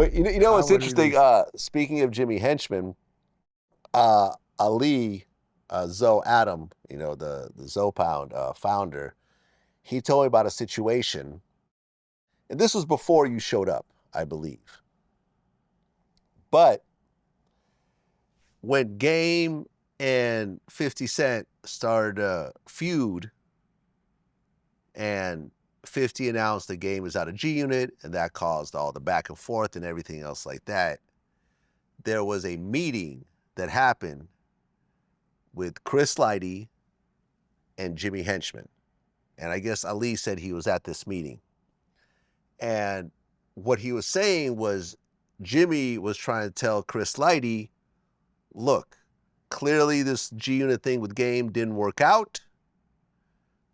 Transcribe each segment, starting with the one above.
But you know what's interesting? Speaking of Jimmy Henchman, Ali Zoe Adam, the Zoe Pound founder, he told me about a situation, and this was before you showed up, I believe. But when Game and 50 Cent started a feud, and 50 announced the Game is out of G Unit, and that caused all the back and forth and everything else like that, there was a meeting that happened with Chris Lighty and Jimmy Henchman. And I guess Ali said he was at this meeting. And what he was saying was Jimmy was trying to tell Chris Lighty, look, clearly this G Unit thing with Game didn't work out.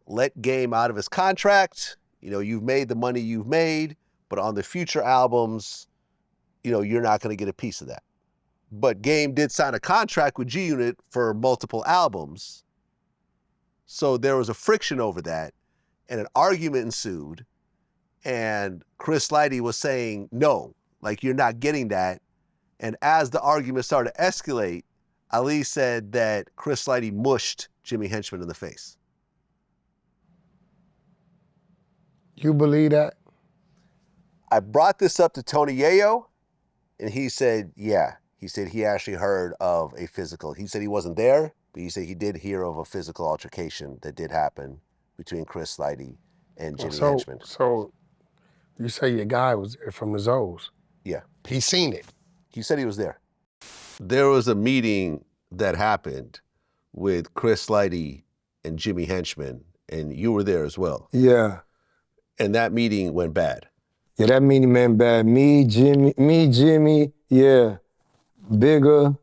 Let Game out of his contract. You've made the money you've made, but on the future albums, you're not going to get a piece of that. But Game did sign a contract with G Unit for multiple albums. So there was a friction over that, and an argument ensued. And Chris Lighty was saying, no, you're not getting that. And as the argument started to escalate, Ali said that Chris Lighty mushed Jimmy Henchman in the face. You believe that? I brought this up to Tony Yayo, and he said, yeah. He said he actually heard of a physical. He said he wasn't there, but he said he did hear of a physical altercation that did happen between Chris Lighty and Jimmy Henchman. So you say your guy was there from the Zoes? Yeah. He seen it? He said he was there. There was a meeting that happened with Chris Lighty and Jimmy Henchman, and you were there as well. Yeah. And that meeting went bad. Yeah, that meeting went bad. Me, Jimmy, yeah. Bigger,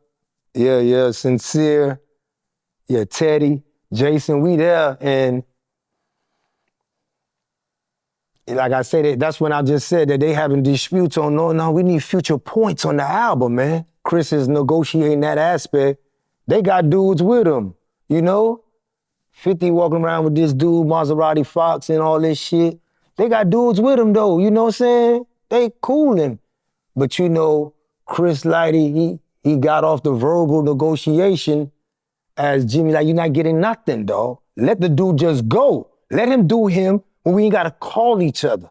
yeah, Sincere, yeah, Teddy, Jason, we there, and like I said, that's when I just said that they having disputes on, no, we need future points on the album, man. Chris is negotiating that aspect. They got dudes with them, 50 walking around with this dude, Maserati Fox and all this shit. They got dudes with them though, you know what I'm saying? They coolin'. But Chris Lighty, he got off the verbal negotiation as Jimmy, you're not getting nothing, dog. Let the dude just go. Let him do him when we ain't gotta call each other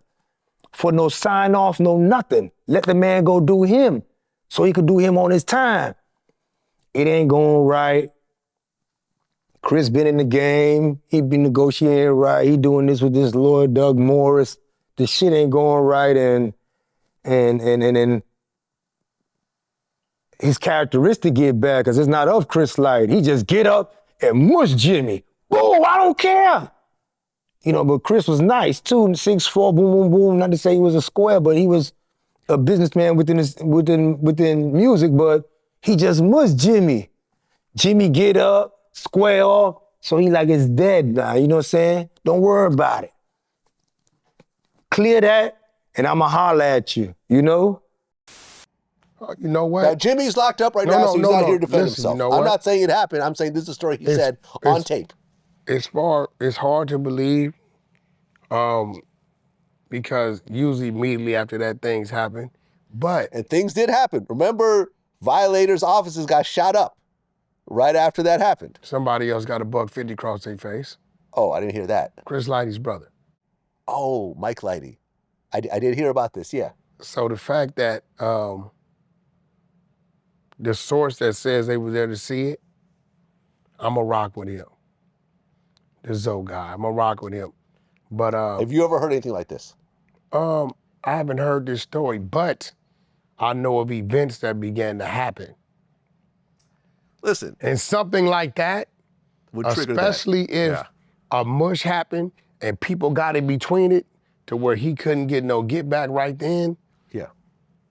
for no sign off, no nothing. Let the man go do him so he could do him on his time. It ain't going right. Chris been in the game. He been negotiating right. He doing this with this lawyer, Doug Morris. The shit ain't going right, and his characteristic get bad because it's not of Chris Lighty. He just get up and mush Jimmy. Whoa, I don't care. But Chris was nice too, 6'4", boom, boom, boom. Not to say he was a square, but he was a businessman within music, but he just mushed Jimmy. Jimmy get up, square off, so he it's dead now, you know what I'm saying? Don't worry about it. Clear that, and I'ma holler at you, You know what? Now, Jimmy's locked up right now, so he's not here to defend himself. I'm not saying it happened. I'm saying this is a story he said on tape. It's hard to believe because usually immediately after that things happen, and things did happen. Remember, Violators' offices got shot up right after that happened. Somebody else got a $150 across their face. Oh, I didn't hear that. Chris Lighty's brother. Oh, Mike Lighty. I did hear about this, yeah. So the fact that the source that says they were there to see it, I'm going to rock with him. The Zoe guy, I'm going to rock with him. But have you ever heard anything like this? I haven't heard this story, but I know of events that began to happen. Listen. And something like that, would trigger especially if a mush happened and people got in between it to where he couldn't get no get back right then,